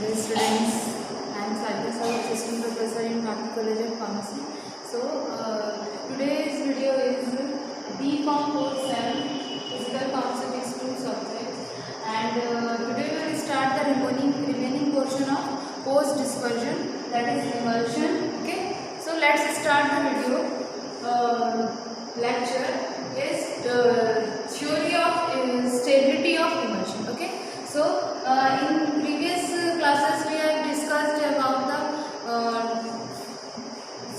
Dear students, I am Saita Sahu, Assistant Professor in Bharati College of Pharmacy. So, today's video is B.Pharm Course 7, Physical Pharmaceutics 2 subjects, and today we will start the remaining portion of post dispersion, that is emulsion. Okay, so let's start the video. Lecture is theory of stability of emulsion. Okay, so in previous classes we have discussed about the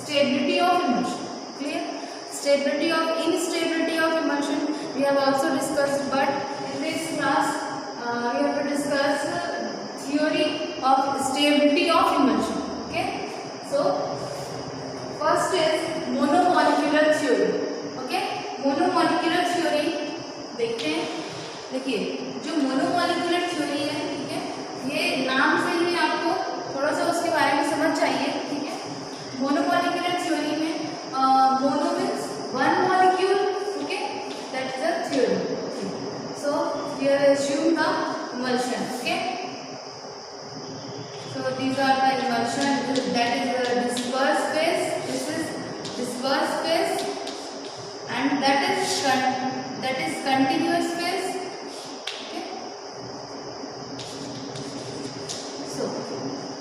stability of emulsion. Clear? Stability of instability of emulsion we have also discussed, but in this class we have to discuss theory of stability of emulsion. Okay, so first is monomolecular theory. Okay, monomolecular theory देखते हैं. देखिए, जो monomolecular theory है, ठीक है, ये नाम से ही आपको थोड़ा सा उसके बारे में समझ चाहिए. ठीक है, मोनोमोलिकुलर थ्योरी में mono means one molecule. Okay, that is a theory. So we are assume the emulsion. Okay, so these are the emulsion. That is the disperse phase. This is disperse phase. And that is continuous phase. Okay, so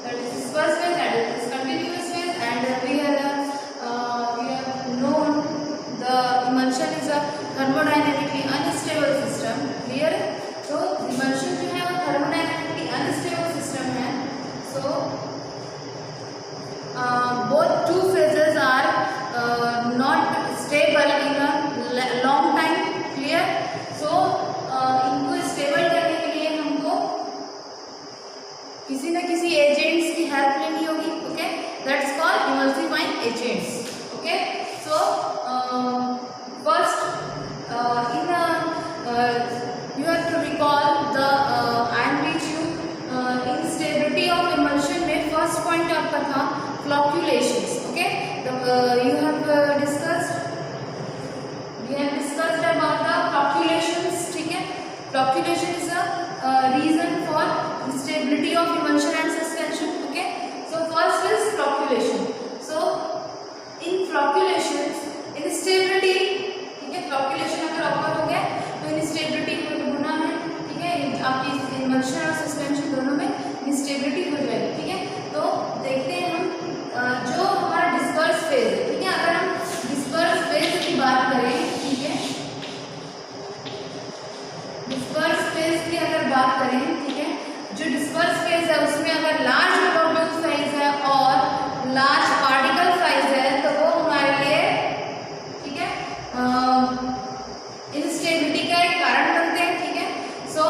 that is disperse phase, that is continuous phase, and we have known the emulsion is a thermodynamically unstable system. Clear? So emulsion जो है वो thermodynamically unstable system है. So both two phases are not stable in a long time. Clear? So इनको stable करने के लिए हमको किसी न किसी एजेंट्स की हेल्प लेनी होगी. Okay, that's called emulsifying agents. Okay, so first you have to recall the and teach you instability of emulsion में first point आपका था flocculation. Okay, you have discussed about the flocculations. ठीक है, flocculation is a reason for instability of emulsion and suspension. Okay, so first is flocculation. So in flocculations instability, ठीक है, flocculation अगर occur हो गया तो instability को गुना है. ठीक है, आपकी emulsion और suspension दोनों में instability हो जाएगी. ठीक है, तो देखते हैं हम जो हमारा डिस्पर्स फेज है. ठीक है, अगर हम डिस्पर्स फेज की बात करें, ठीक है, डिस्पर्स फेज की अगर बात करें, ठीक है, जो डिस्पर्स फेज है उसमें अगर लार्ज ग्लोब्यूल साइज है और लार्ज पार्टिकल साइज है तो वो हमारे लिए, ठीक है, इंस्टेबिलिटी का एक कारण बनते हैं. ठीक है, सो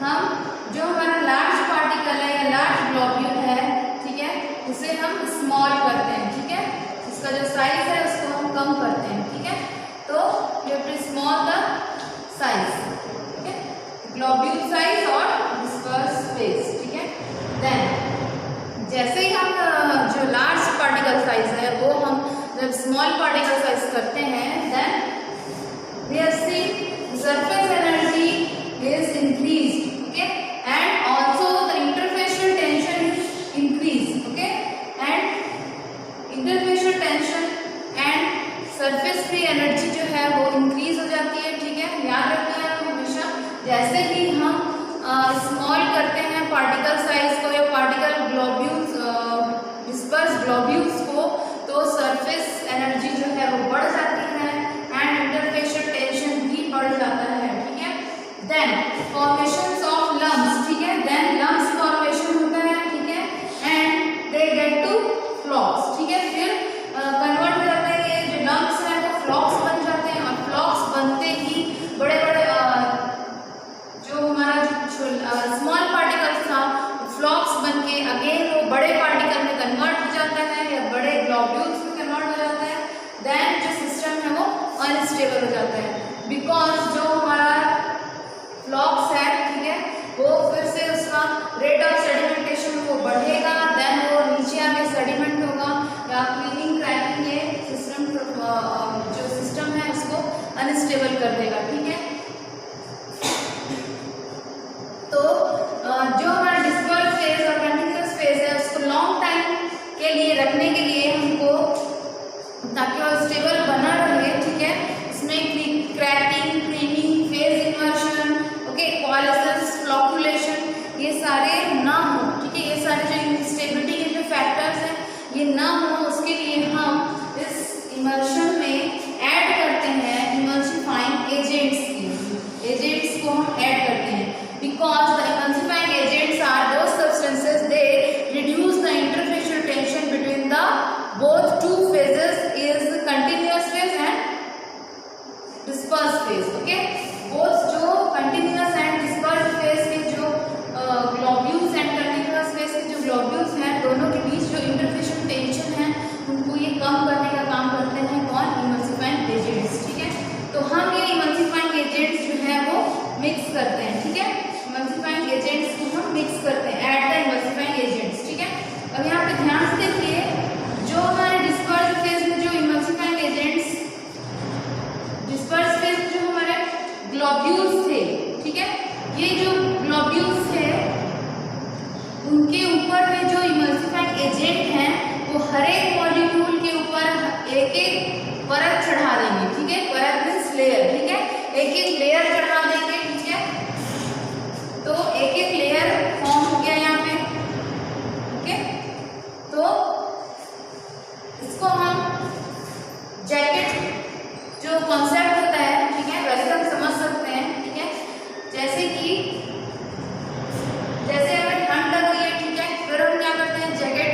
हम जो हमारा लार्ज पार्टिकल है या लार्ज ग्लोब्यूल है, ठीक है, उसे हम स्मॉल करते हैं. ठीक है, इसका जो साइज है उसको हम कम करते हैं. ठीक है, तो you have to small the size. ठीक है, ग्लोब्यूल साइज और डिस्पर्स फेज. ठीक है, देन जैसे ही हम जो लार्ज पार्टिकल साइज है वो हम जब स्मॉल पार्टिकल साइज करते हैं, then we have seen surface energy is increased. Okay, and also the interfacial tension is increase. Okay, and interfacial tension and surface free energy जो है वो इंक्रीज हो जाती है. ठीक है, याद रखना है हमेशा जैसे ही हम स्मॉल करते हैं पार्टिकल साइज को या पार्टिकल ग्लोब्यूल्स डिस्पर्स ग्लोब्यूल्स को, तो सरफेस एनर्जी जो है वो बढ़ जाती है एंड इंटरफेशियल टेंशन भी बढ़ जाता है. ठीक है, देन फॉर्मेशंस ऑफ लम्स. ठीक है, देन लम्स फॉर्मेशन होता है. ठीक है, एंड दे गेट टू फ्लॉक्स. ठीक है, फिर कन्वर्ट हो जाते हैं, ये जो लम्स हैं वो फ्लॉक्स बन जाते हैं और फ्लॉक्स बनते ही बड़े बड़े जो हमारा स्मॉल पार्टिकल्स था फ्लॉक्स बन के अगेन वो बड़े पार्टिकल में कन्वर्ट हो जाता है या बड़े ग्लोब्यूल्स में कन्वर्ट हो जाता है. देन जो सिस्टम है वो अनस्टेबल हो जाता है बिकॉज जो हमारा फ्लॉक्स है, ठीक है, वो फिर से उसका रेट ऑफ सेडिमेंटेशन वो बढ़ेगा. देन वो नीचे आगे सेडिमेंट होगा या क्लीनिंग क्रैकिंग ये सिस्टम जो सिस्टम है उसको अनस्टेबल कर देगा. ठीक है, तो जो हमारा स्टेबल बना रहे, ठीक है, इसमें cracking, creaming, phase inversion, okay, coalescence, flocculation, ये सारे ना हो, ठीक है, ये सारे जो इंस्टेबिलिटी के जो फैक्टर्स हैं ये ना हो, उसके लिए हम इस इमल्शन में ऐड करते हैं इमल्सिफाइंग एजेंट्स को हम ऐड करते हैं, because the emulsifying agents are those substances they reduce the interfacial tension between the both two phases is continuous phase and dispersed phase, okay, both जो continuous and dispersed phase के जो globules and continuous phase के जो globules हैं दोनों के बीच जो interfacial tension है उनको ये कम करने का काम करते हैं कौन, emulsifying agents, ठीक है। तो हम ये emulsifying agents जो है वो मिक्स करते हैं, ठीक है, emulsifying agents को हम मिक्स करते हैं, add the emulsifying agents, ठीक है। अब यहाँ पे ध्यान से देखिए, जो हमारे डिस्पर्स फेज में जो इमल्सिफाइंग एजेंट्स, डिस्पर्स फेज में जो हमारे ग्लोब्यूल्स थे, ठीक है, ये जो ग्लोब्यूल्स थे उनके ऊपर में जो इमल्सिफाइंग एजेंट हैं वो हर एक मॉलिक्यूल के ऊपर एक एक परत चढ़ा देंगे, ठीक है, परत मींस लेयर, ठीक है, एक एक लेयर चढ़ा देंगे, ठीक है। तो एक एक लेयर फॉर्म हो गया यहाँ पे, ओके। तो इसको हम जैकेट जो कॉन्सेप्ट होता है, ठीक है, वैसे हम समझ सकते हैं, ठीक है, जैसे कि जैसे हमें ठंड लग रही है, ठीक है, फिर हम क्या करते हैं, जैकेट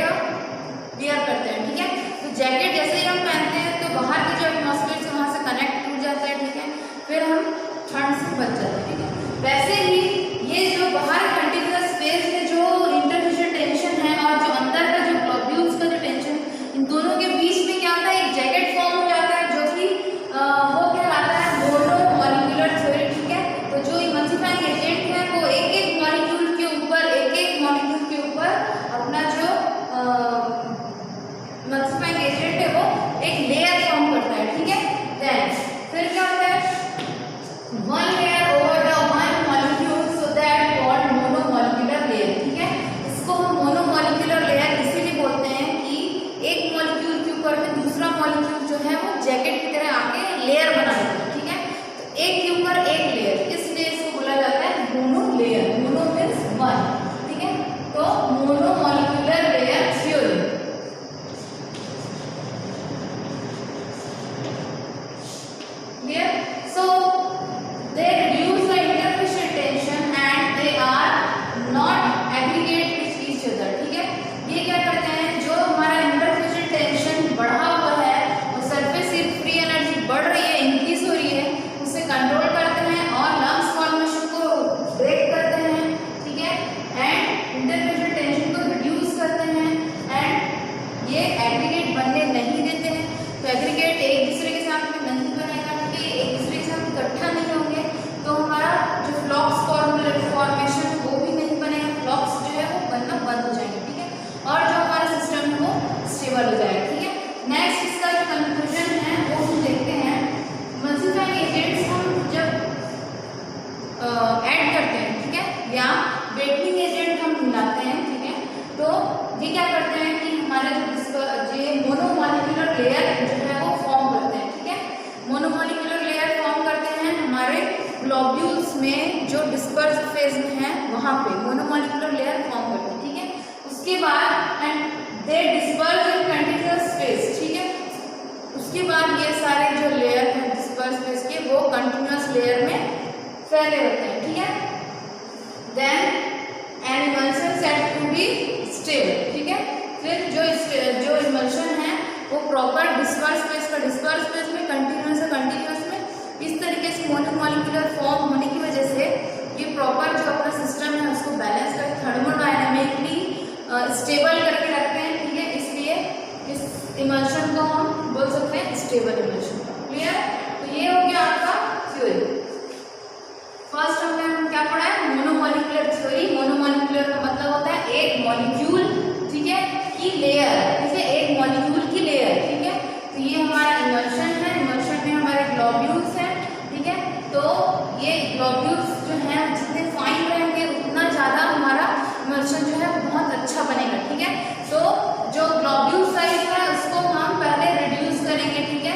वियर करते हैं, ठीक है। तो जैकेट जैसे ही हम पहनते हैं तो बाहर के जो एटमॉस्फेयर से वहाँ से कनेक्ट टूट जाता है, ठीक है, फिर हम ठंड से बच जाते हैं, ठीक है। वैसे ही ये जो बाहर कंटिन्यूअस फेज में जो इंटरफेशियल टेंशन है और जो अंदर का जो ग्लोब्यूल्स का जो टेंशन, इन दोनों के बीच में क्या होता है, एक जैकेट फॉर्म हो जाता है जो कि वो कहलाता है मोनो मॉलिक्यूलर थ्योरी, ठीक है। तो जो इमल्सिफाइंग एजेंट है वो एक एक मॉलिक्यूल के ऊपर अपना जो इमल्सिफाइंग एजेंट है वो एक लेयर फॉर्म करता है, ठीक है। देन फिर क्या होता है, one layer over the one molecule, so that called mono molecular layer, ठीक है। इसको हम मोनो मॉलिक्यूलर लेयर इसीलिए बोलते हैं कि एक मॉलिक्यूल के ऊपर में दूसरा मॉलिक्यूल जो है वो जैकेट की तरह आके लेयर बना देता है, ठीक है। तो एक के ऊपर एक लेयर, इसलिए इसको बोला जाता है mono layer, mono means one, ठीक है। तो mono molecular layer theory, clear. So they reduce the interfacial tension and they are not aggregate with each other, ठीक है। ये क्या करते हैं, जो हमारा इंटरफेशियल टेंशन बढ़ा हुआ है वो सरफेस फ्री एनर्जी बढ़ रही है, इंक्रीज हो रही है, उसे कंट्रोल करते हैं और लम्स फॉर्मेशन को ब्रेक करते हैं, ठीक है, एंड इंटरफेशियल टेंशन को रिड्यूस करते हैं एंड ये एग्रीगेट बनने नहीं देते हैं। तो एग्रीगेट एक दूसरे के साथ में नहीं बनेगा, ठीक है, एक दूसरे के साथ इकट्ठा नहीं होंगे, तो हमारा जो फ्लॉक्स फॉर्मेशन वो भी नहीं बनेगा, फ्लॉक्स जो है वो बनना बंद हो जाएंगे, ठीक है, और जो हमारा सिस्टम है वो स्टेबल हो जाएगा, ठीक है। नेक्स्ट इसका जो कंक्लूजन है वो हम देखते हैं, इमल्सिफाइंग एजेंट्स हम जब ऐड करते हैं, ठीक है, या वेटनिंग एजेंट हम मिलाते हैं, ठीक है, तो ये क्या करते हैं कि हमारे जो मोनोमॉलिक्यूलर लेयर जो है वो फॉर्म करते हैं, ठीक है, मोनोमॉलिक्यूलर लेयर फॉर्म करते हैं हमारे ग्लोब्यूल्स में जो डिस्पर्स फेज में है वहाँ पे मोनोमॉलिक्यूलर लेयर फॉर्म करते हैं, ठीक है। उसके बाद and they disperse in continuous phase, ठीक है, उसके बाद ये सारे जो लेयर हैं डिस्पर्स फेज के वो कंटिन्यूअस लेयर में फैले होते हैं, ठीक है। Then an emulsion set to be stable, ठीक है। फिर जो इमल्शन है वो प्रॉपर डिस्पर्स फेज में कंटिन्यूअस में इस तरीके से मोनोमॉलिक्यूलर फॉर्म होने की वजह से ये प्रॉपर जो अपना सिस्टम है उसको बैलेंस कर थर्मोडायनामिकली स्टेबल करके रखते हैं, ठीक है, इसलिए इस इमल्शन को हम बोल सकते हैं स्टेबल इमल्शन, क्लियर। तो ये हो गया आपका थ्योरी। फर्स्ट हमने क्या पढ़ा है, मोनोमॉलिक्यूलर थ्योरी। मोनोमॉलिक्यूलर का मतलब होता है एक मॉलिक्यूल, ठीक है, की लेयर, ठीक है, एक मॉलिक्यूल की लेयर, ठीक है। तो ये हमारा इमल्शन है, इमल्शन में हमारे ग्लोब्यूल्स हैं, ठीक है। तो ये ग्लोब्यूल्स जो हैं जितने फाइन रहेंगे उतना ज़्यादा हमारा इमल्शन जो है बहुत अच्छा बनेगा, ठीक है। तो जो ग्लोब्यूल साइज है उसको हम पहले रिड्यूस करेंगे, ठीक है,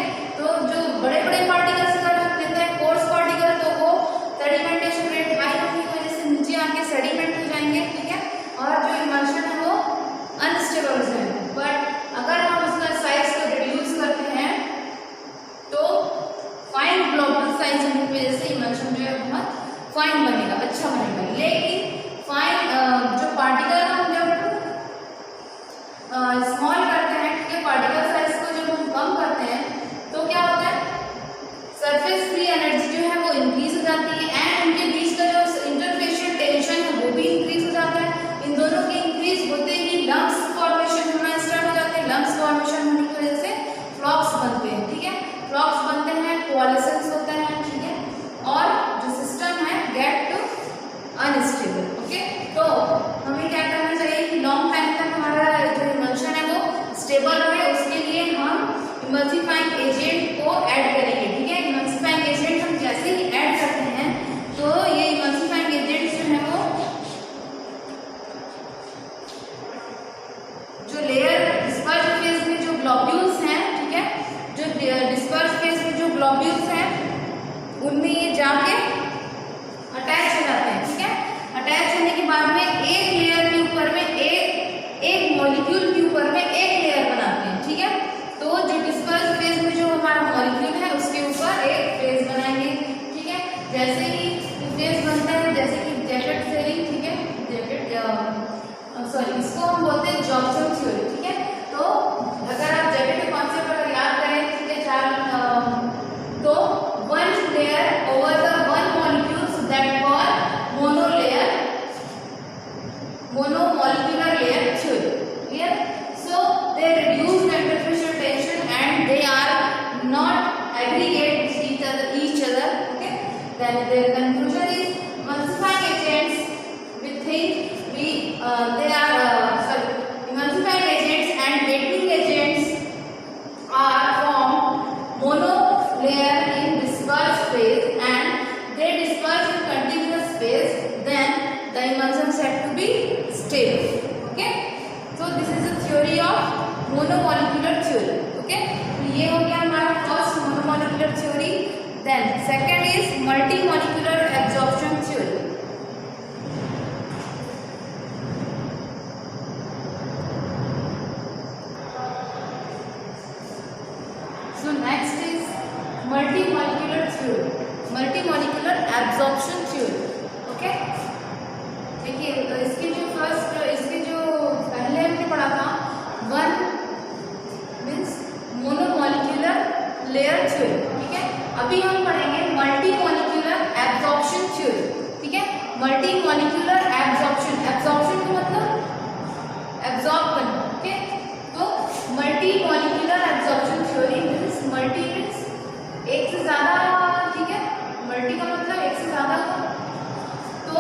अच्छा बनेगा। लेकिन फाइन जो पार्टिकल हम जब स्मॉल करते हैं, ठीक है, पार्टिकल साइज को जब हम कम करते हैं तो क्या होता है, सरफेस फ्री एनर्जी जो है वो इंक्रीज हो जाती है एंड उनके बीच का जो इंटरफेशियल टेंशन है वो भी इंक्रीज हो जाता है। इन दोनों के इंक्रीज होते ही लम्प्स फॉर्मेशन होना स्टार्ट हो जाते हैं। लम्प्स फॉर्मेशन होने की वजह से फ्लॉक्स बनते हैं, ठीक है, फ्लॉक्स बनते हैं, कोआलिसेंस होते हैं, ठीक है, और जो सिस्टम है गेट टू अनस्टेबल। ओके, तो हमें क्या करना चाहिए कि लॉन्ग टाइम तक हमारा जो इमल्शन है वो स्टेबल रहे, उसके लिए हम इमल्सिफाइंग एजेंट को ऐड करेंगे, ठीक है। इमल्सिफाइंग एजेंट हम जैसे ही ऐड करते हैं तो ये इमल्सिफाइंग एजेंट जो है वो जो लेयर डिस्पर्स फेज में जो ग्लोब्यूल्स हैं, ठीक है, जो डिस्पर्स फेज में जो ग्लोब्यूल्स हैं उनमें ये जाके अटैच हो जाते हैं, ठीक है। अटैच होने के बाद में एक लेयर के ऊपर में एक मॉलिक्यूल के ऊपर में एक लेयर बनाते हैं, ठीक है। तो जो डिस्पर्स फेज में जो हमारा मॉलिक्यूल है उसके ऊपर एक फेज बनाएंगे, ठीक है। जैसे ही फेज बनते हैं, जैसे कि जैकेट थ्योरी, ठीक है, इसको हम बोलते हैं जॉब्सन थ्योरी, ठीक है। तो अगर आप जैकेट के कॉन्सेप्ट अगर याद करें, ठीक है, तो one layer over the one molecules that call monomolecular layer theory, clear? So they reduce the interfacial tension and they are not aggregate with each other, okay. Then their conclusion is emulsifying agents, we think they are emulsifying agents and weighting agents are formed mono layer in disperse phase and they disperse in continuous phase, then the emulsion said to be stable, okay. So this is the theory of monomolecular theory, okay. तो ये हो गया हमारा first monomolecular theory. Then second is multimolecular absorption theory. So next is multimolecular theory, multimolecular absorption theory, okay. देखिए इसके जो पहले हमने पढ़ा था वन मीन्स मोनोमोलिक्यूलर लेयर थ्योरी, ठीक है। अभी हम पढ़ेंगे मल्टीमोलिक्यूलर एब्जॉर्प्शन थ्योरी, ठीक है। मल्टीमोलिक्यूलर एब्जॉर्प्शन, एब्जॉर्प्शन का मतलब एब्जॉर्ब करना, ओके। तो multimolecular absorption theory means multi means एक से ज्यादा, ठीक है, मल्टी का मतलब एक से ज्यादा। तो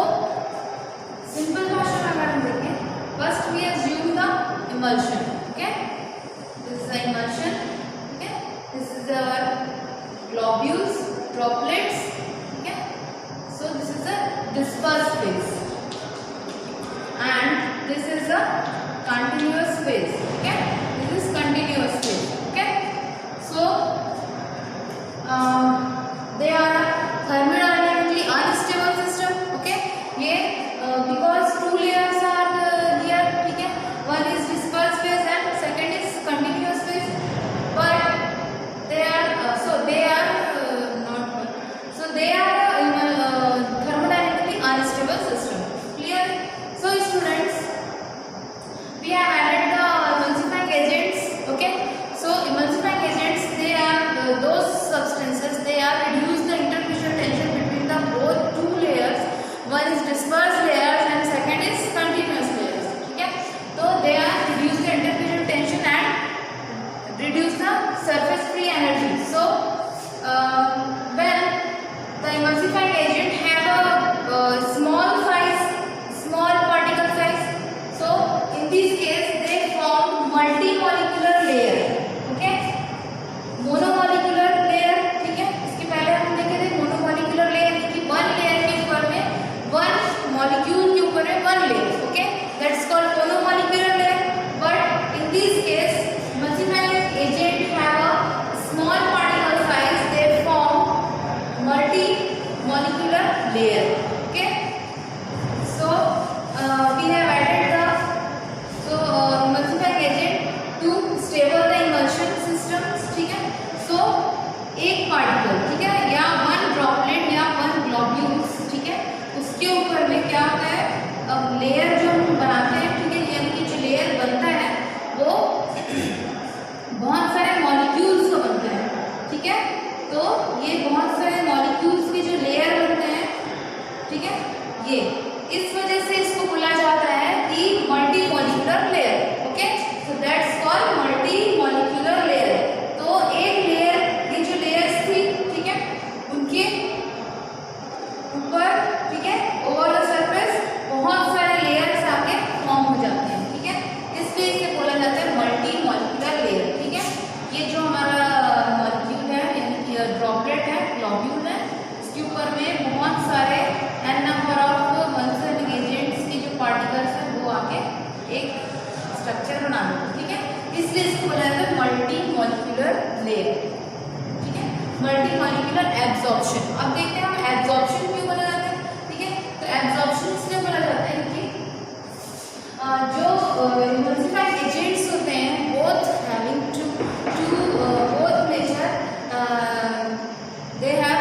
सिंपल भाषा में अगर हम देखें, first we assume the emulsion, okay, this is the emulsion, okay, this is our globules, droplets, okay, so this is the disperse phase and this is the continuous phase, okay, this is continuous phase, okay. So they are thermodynamically unstable system, okay. ये because two layers are here, ठीक है, one is disperse phase and second is continuous phase, but they are thermodynamically unstable system, clear? So students, we have added the emulsifying उसके ऊपर में क्या होता है, अब लेयर जो हम बनाते हैं, ठीक है, यानी कि जो लेयर बनता है वो बहुत सारे मॉलिक्यूल्स का बनता है, ठीक है। तो ये बहुत सारे मॉलिक्यूल्स के जो लेयर बनते हैं, ठीक है, ये इस वजह से इसको बोला जाता है कि multi molecular layer. Okay, so that's called multi molecular layer. तो एक लेयर, ये जो लेयर्स थी, ठीक है, उनके ऊपर, ठीक है, ओवर द सरफेस बहुत सारे लेयर्स आके फॉर्म हो जाते हैं, ठीक है, इसलिए इसे बोला जाता है मल्टी मॉलिक्यूलर लेयर, ठीक है। ये जो हमारा मॉलिक्यूल है यानी कि ड्रॉपलेट है, ग्लोब्यूल है, इसके ऊपर में बहुत सारे an number of concern agents के जो पार्टिकल्स हैं वो आके एक स्ट्रक्चर बना देते हैं, ठीक है, इसलिए इसको बोला जाता है मल्टी मॉलिक्यूलर लेयर, ठीक है, मल्टी मॉलिक्यूलर एब्जॉर्प्शन। अब देखते हैं हम एब्जॉर्प्शन क्यों बोला जाता है, ठीक है। तो एब्जॉर्प्शन इसलिए बोला जाता है कि जो इमल्सिफाइंग एजेंट्स होते हैं both having two both nature, they have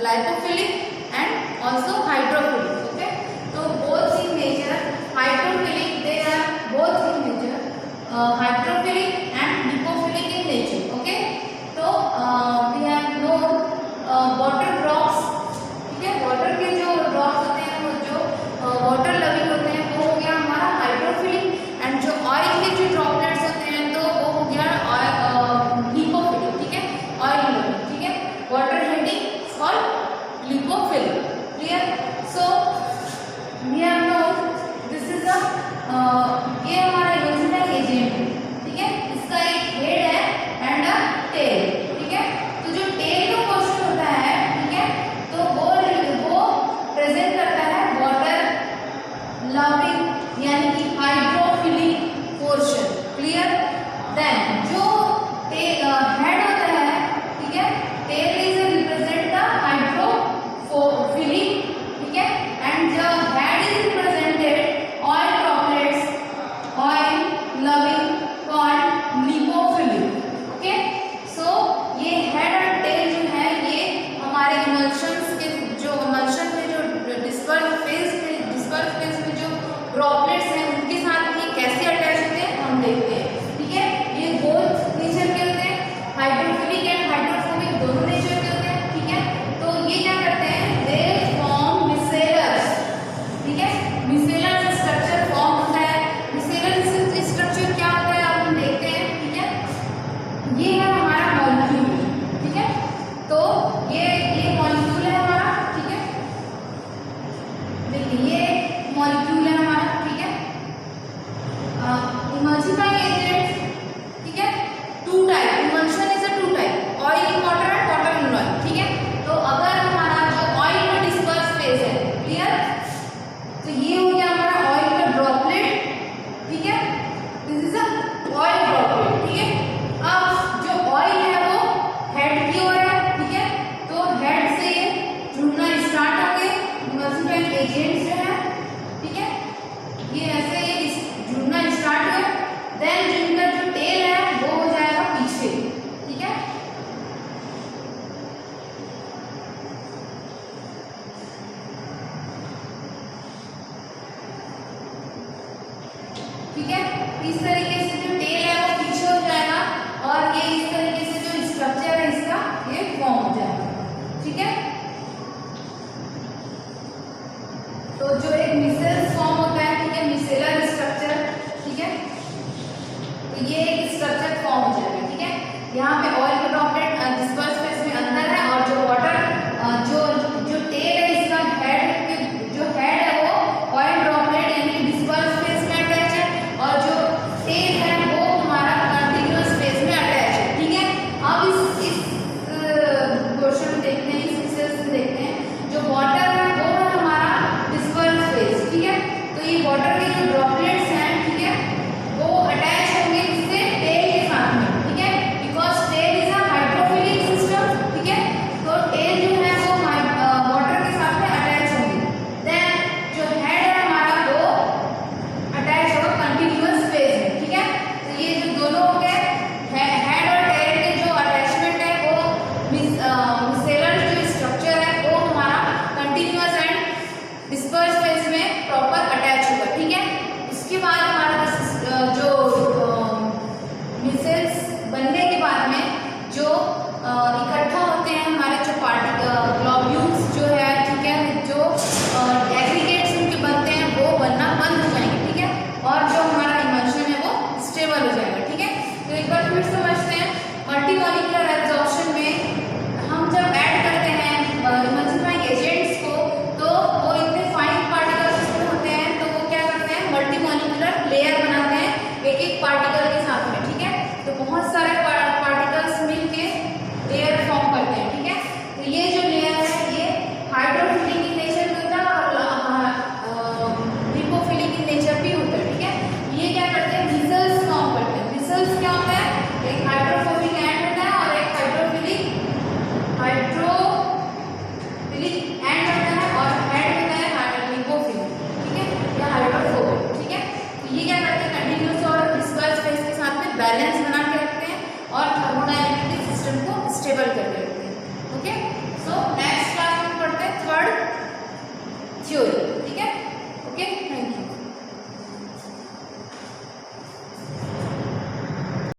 lipophilic and also hydrophilic. Okay, तो both in nature hydrophilic, they have both in nature hydrophilic and lipophilic in nature. Okay, तो we have no water drops, ठीक है, water के जो drops होते हैं वो जो वाटर लविंग होते हैं वो हो गया हमारा हाइड्रोफिलिक, एंड जो ऑयल के जो ड्रॉपलेट्स होते हैं तो वो हो गया लिपोफिलिक, ठीक है, ऑयल लविंग, ठीक है, water hating called lipophilic. Clear? So we have no this is a ये हमारा इमल्सिफाइंग एजेंट है, ठीक है, इसका एक हेड है एंड अ टेल, ठीक है। तो जो टेल का पोर्शन होता है, ठीक है, तो वो प्रेजेंट करता है वाटर लविंग यानी कि हाइड्रोफिलिक पोर्शन। क्लियर? देन जो हेड होता है, ठीक है, tail is represent the hydrophilic, ठीक है, एंड जो head is represented oil droplets, oil loving called lipophilic. Okay, so ये हेड और टेल जो है ये हमारे इमल्शंस के जो इमल्शन में जो डिस्पर्स फेज में जो ड्रॉपलेट्स हैं उनके साथ ये कैसे अटैच होते हैं हम देखते हैं, ठीक है। ये बोथ नेचर के होते हैं, हाइड्रोफिलिक एंड हाइड्रोफोबिक दोनों नेचर के होते हैं, ठीक है। तो ये क्या करते हैं, दे फॉर्म मिसेलर्स, ठीक है, मिसेलर स्ट्रक्चर फॉर्म होता है। मिसेलर स्ट्रक्चर क्या होता है आप हम देखते हैं, ठीक है, ये है हमारा मॉलिक्यूल, ठीक है, तो ये मॉलिक्यूल है हमारा, ठीक है, देखिए ये मॉलिक्यूल है हमारा, ठीक है। इमल्सिफाइंग एजेंट्स, ठीक है, two type, emulsion is a two type, oil in water and water in oil, ठीक है। तो अगर हमारा जो ऑयल का डिस्पर्स फेज है, क्लियर, तो ये हो गया हमारा ऑयल का ड्रॉपलेट, ठीक है, this is a oil droplet, ठीक है। अब जो ऑयल है वो हेड की ओर है, ठीक है, तो हेड से ये जुड़ना स्टार्ट हो गए इमल्सिफाइंग एजेंट्स जो है, ठीक है, ये ऐसे ये जुड़ना स्टार्ट हुआ, देन जिनका जो टेल है वो हो जाएगा पीछे, ठीक है। ठीक है, इस तरीके से जो टेल है वो पीछे हो जाएगा और ये इस तरीके से जो स्ट्रक्चर है इसका ये फॉर्म हो जाएगा, ठीक है। तो जो एक मिसेल्स फॉर्म होता है, ठीक है, मिसेलर स्ट्रक्चर, ठीक है, तो ये एक स्ट्रक्चर फॉर्म हो जाएगा, ठीक है। यहाँ पे ऑयल का ड्रॉपलेट डिस्पर्स फेज में अंदर है और जो वाटर जो टेल है इसका जो हेड है वो ऑयल ड्रॉपलेट यानी डिस्पर्स फेज में अटैच है और जो टेल है वो हमारा कंटिन्यूअस फेज में अटैच है, ठीक है। अब इस पोर्शन में देखते हैं, इस मिसेल्स में देखते हैं, जो वाटर है वो है हमारा डिस्पर्स फेज, ठीक है। तो ये वाटर के जो ड्रॉपलेट्स हैं, ठीक है, वो अटैच होंगे इससे टेल के साथ में, ठीक है, because tail is a stable करके रखते हैं। ओके, सो नेक्स्ट क्लास में पढ़ते हैं थर्ड थ्योरी।